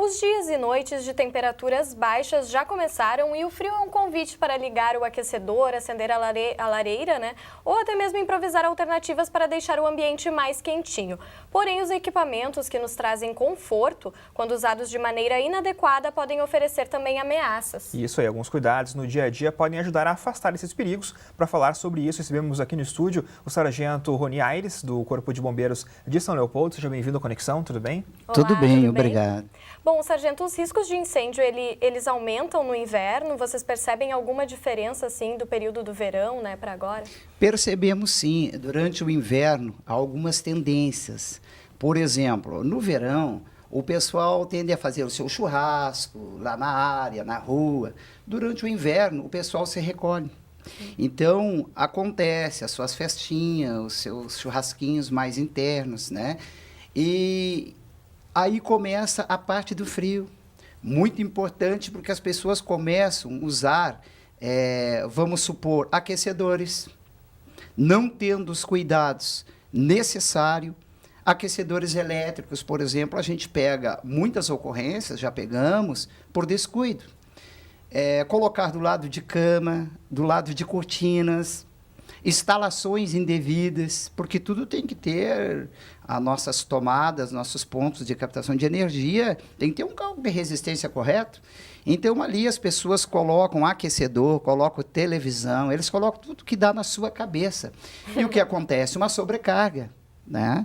Os dias e noites de temperaturas baixas já começaram e o frio é um convite para ligar o aquecedor, acender a lareira, né? Ou até mesmo improvisar alternativas para deixar o ambiente mais quentinho. Porém, os equipamentos que nos trazem conforto, quando usados de maneira inadequada, podem oferecer também ameaças. Isso aí, alguns cuidados no dia a dia podem ajudar a afastar esses perigos. Para falar sobre isso, recebemos aqui no estúdio o sargento Rony Aires, do Corpo de Bombeiros de São Leopoldo. Seja bem-vindo à Conexão, tudo bem? Olá, tudo bem, tudo obrigado. Bom, sargento, os riscos de incêndio, eles aumentam no inverno? Vocês percebem alguma diferença, assim, do período do verão, né, para agora? Percebemos, sim, durante o inverno, algumas tendências. Por exemplo, no verão, o pessoal tende a fazer o seu churrasco lá na área, na rua. Durante o inverno, o pessoal se recolhe. Então, acontece as suas festinhas, os seus churrasquinhos mais internos, né? E aí começa a parte do frio. Muito importante porque as pessoas começam a usar, vamos supor, aquecedores, não tendo os cuidados necessários. Aquecedores elétricos, por exemplo, a gente pega muitas ocorrências, já pegamos, por descuido. Colocar do lado de cama, do lado de cortinas, instalações indevidas, porque tudo tem que ter as nossas tomadas, nossos pontos de captação de energia, tem que ter um cálculo de resistência correto. Então, ali as pessoas colocam aquecedor, colocam televisão, eles colocam tudo que dá na sua cabeça. E o que acontece? Uma sobrecarga, né?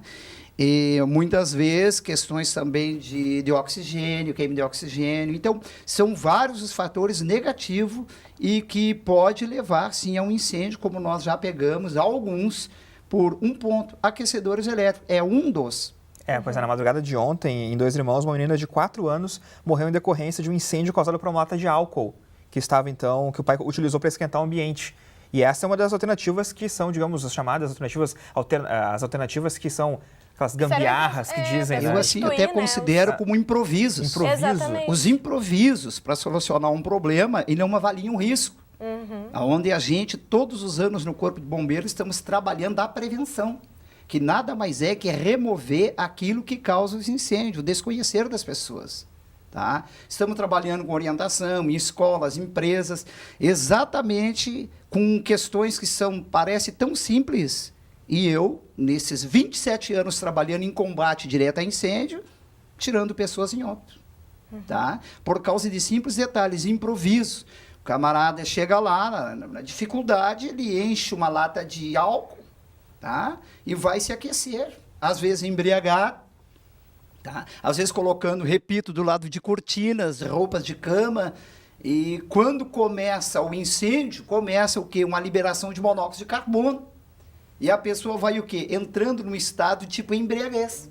E muitas vezes questões também de oxigênio, queima de oxigênio. Então, são vários os fatores negativos e que pode levar, sim, a um incêndio, como nós já pegamos alguns por um ponto. Aquecedores elétricos é um dos. Pois é, na madrugada de ontem, em Dois Irmãos, uma menina de 4 anos morreu em decorrência de um incêndio causado por uma lata de álcool, que o pai utilizou para esquentar o ambiente. E essa é uma das alternativas que são, digamos, as chamadas alternativas, as alternativas que são aquelas gambiarras que dizem, né? Eu assim até considero como improvisos. Exatamente. Os improvisos para solucionar um problema e não avaliam um risco. Onde a gente, todos os anos no Corpo de Bombeiros, estamos trabalhando a prevenção, que nada mais é que remover aquilo que causa os incêndios, o desconhecer das pessoas. Tá? Estamos trabalhando com orientação em escolas, empresas, exatamente com questões que parecem tão simples. E eu, nesses 27 anos trabalhando em combate direto a incêndio, tirando pessoas em óbito. Tá? Por causa de simples detalhes, improviso. O camarada chega lá, na dificuldade, ele enche uma lata de álcool, tá? E vai se aquecer. Às vezes embriagado, tá? Às vezes colocando, repito, do lado de cortinas, roupas de cama. E quando começa o incêndio, começa o quê? Uma liberação de monóxido de carbono. E a pessoa vai o quê? Entrando num estado tipo embriaguez.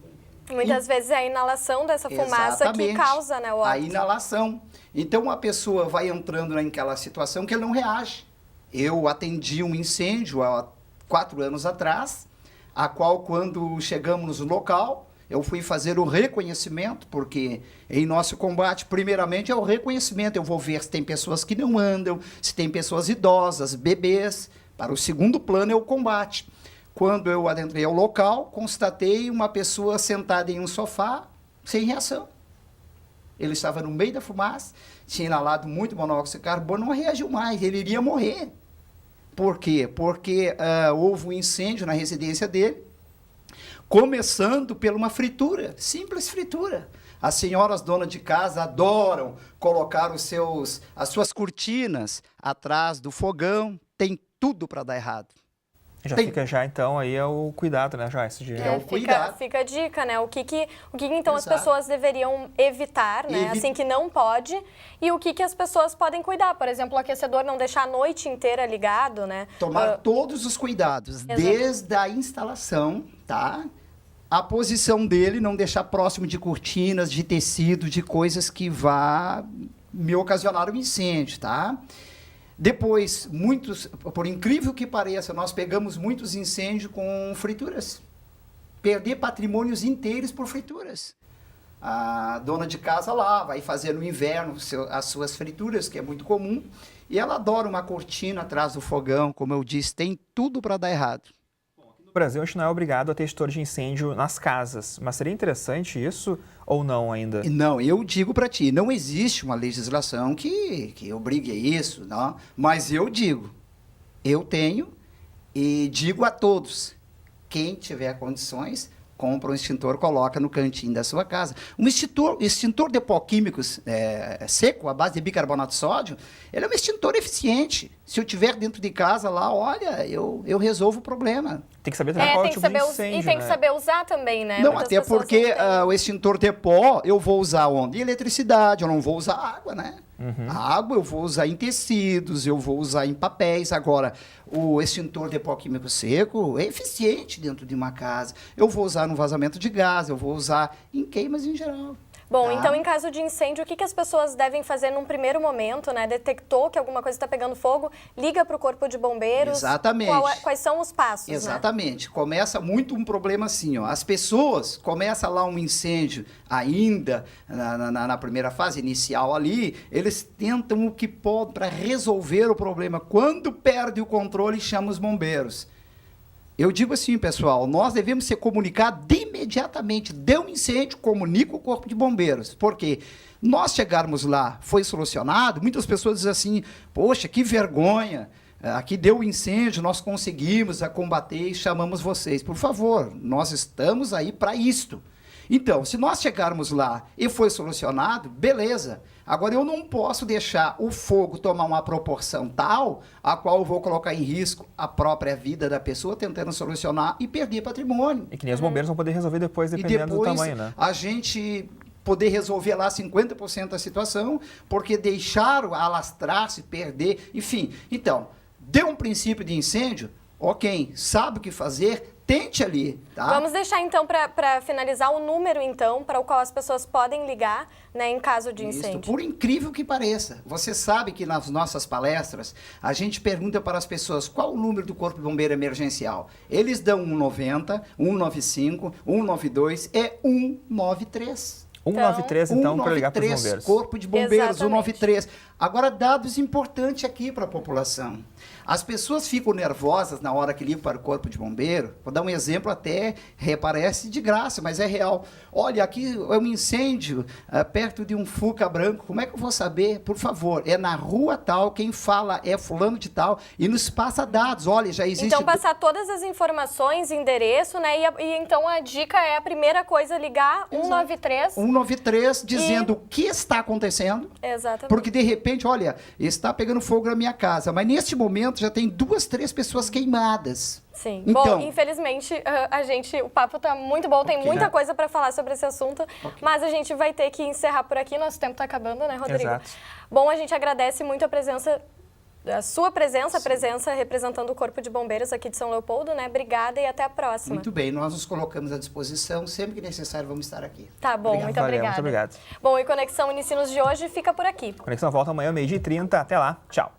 Muitas vezes é a inalação dessa fumaça que causa, né, o óbito. A inalação. Então, a pessoa vai entrando naquela situação que ele não reage. Eu atendi um incêndio há 4 anos atrás, a qual, quando chegamos no local, eu fui fazer o reconhecimento, porque em nosso combate, primeiramente, é o reconhecimento. Eu vou ver se tem pessoas que não andam, se tem pessoas idosas, bebês. Para o segundo plano é o combate. Quando eu adentrei ao local, constatei uma pessoa sentada em um sofá, sem reação. Ele estava no meio da fumaça, tinha inalado muito monóxido de carbono, não reagiu mais, ele iria morrer. Por quê? Porque houve um incêndio na residência dele, começando por uma fritura, simples fritura. As senhoras donas de casa adoram colocar as suas cortinas atrás do fogão, tem tudo para dar errado. Fica então aí é o cuidado, né, Joyce? O cuidado. Fica a dica, né? O que então as pessoas deveriam evitar, né? Assim que não pode. E o que as pessoas podem cuidar? Por exemplo, o aquecedor não deixar a noite inteira ligado, né? Tomar todos os cuidados, desde a instalação, tá? A posição dele, não deixar próximo de cortinas, de tecido, de coisas que vá me ocasionar um incêndio, tá? Depois, por incrível que pareça, nós pegamos muitos incêndios com frituras. Perder patrimônios inteiros por frituras. A dona de casa lá vai fazer no inverno as suas frituras, que é muito comum, e ela adora uma cortina atrás do fogão, como eu disse, tem tudo para dar errado. Bom, aqui no No Brasil, a gente não é obrigado a ter extintor de incêndio nas casas, mas seria interessante isso ou não ainda? Não, eu digo para ti, não existe uma legislação que obrigue a isso, não, mas eu digo, eu tenho e digo a todos, quem tiver condições, compra um extintor, coloca no cantinho da sua casa. Um extintor de pó químicos seco, à base de bicarbonato de sódio, ele é um extintor eficiente. Se eu tiver dentro de casa lá, olha, eu resolvo o problema. Tem que saber também qual é o tipo de incêndio, e tem que saber usar também, né? Não, Muitas até pessoas porque não têm. o extintor de pó, eu vou usar onde? Eletricidade, eu não vou usar água, né? A água eu vou usar em tecidos, eu vou usar em papéis. Agora, o extintor de pó químico seco é eficiente dentro de uma casa. Eu vou usar no vazamento de gás, eu vou usar em queimas em geral. Bom, tá? então em caso de incêndio, o que as pessoas devem fazer num primeiro momento, né? Detectou que alguma coisa está pegando fogo, liga para o Corpo de Bombeiros. Exatamente. Quais são os passos, Exatamente. Né? Começa muito um problema assim, ó. As pessoas, começa lá um incêndio ainda na primeira fase inicial ali, eles tentam o que podem para resolver o problema. Quando perde o controle, chama os bombeiros. Eu digo assim, pessoal, nós devemos ser comunicados imediatamente. Deu um incêndio, comunica o Corpo de Bombeiros. Porque nós chegarmos lá, foi solucionado, muitas pessoas dizem assim, poxa, que vergonha, aqui deu um incêndio, nós conseguimos combater e chamamos vocês. Por favor, nós estamos aí para isto. Então, se nós chegarmos lá e foi solucionado, beleza. Agora, eu não posso deixar o fogo tomar uma proporção tal a qual eu vou colocar em risco a própria vida da pessoa tentando solucionar e perder patrimônio. E que nem os bombeiros vão poder resolver depois, dependendo do tamanho, né? A gente poder resolver lá 50% da situação, porque deixaram alastrar-se, perder, enfim. Então, deu um princípio de incêndio, ok, sabe o que fazer, tente ali, tá? Vamos deixar, então, para finalizar, o número, então, para o qual as pessoas podem ligar, né, em caso de incêndio. Por incrível que pareça. Você sabe que nas nossas palestras, a gente pergunta para as pessoas qual o número do Corpo de Bombeiro Emergencial. Eles dão 190, 195, 192 e 193. 193, então, para ligar para os bombeiros. Corpo de Bombeiros, Exatamente. 193. Agora, dados importantes aqui para a população. As pessoas ficam nervosas na hora que ligam para o Corpo de Bombeiro. Vou dar um exemplo até, parece de graça, mas é real. Olha, aqui é um incêndio perto de um Fuca branco. Como é que eu vou saber? Por favor, é na rua tal, quem fala é fulano de tal, e nos passa dados. Olha, já existe... Então, passar todas as informações, endereço, né? E então a dica é, a primeira coisa, ligar 193. 193, dizendo o que está acontecendo. Exatamente. Porque, de repente, olha, está pegando fogo na minha casa, mas neste momento já tem 2, 3 pessoas queimadas. Sim. Então, bom, infelizmente, o papo tá muito bom, tem muita coisa para falar sobre esse assunto, mas a gente vai ter que encerrar por aqui, nosso tempo tá acabando, né, Rodrigo? Exato. Bom, a gente agradece muito a sua presença, representando o Corpo de Bombeiros aqui de São Leopoldo, né? Obrigada e até a próxima. Muito bem, nós nos colocamos à disposição, sempre que necessário vamos estar aqui. Tá bom, Obrigado. muito Valeu, obrigada. muito obrigado. Bom, e Conexão Unicinos de hoje fica por aqui. Conexão volta amanhã, 12h30. Até lá. Tchau.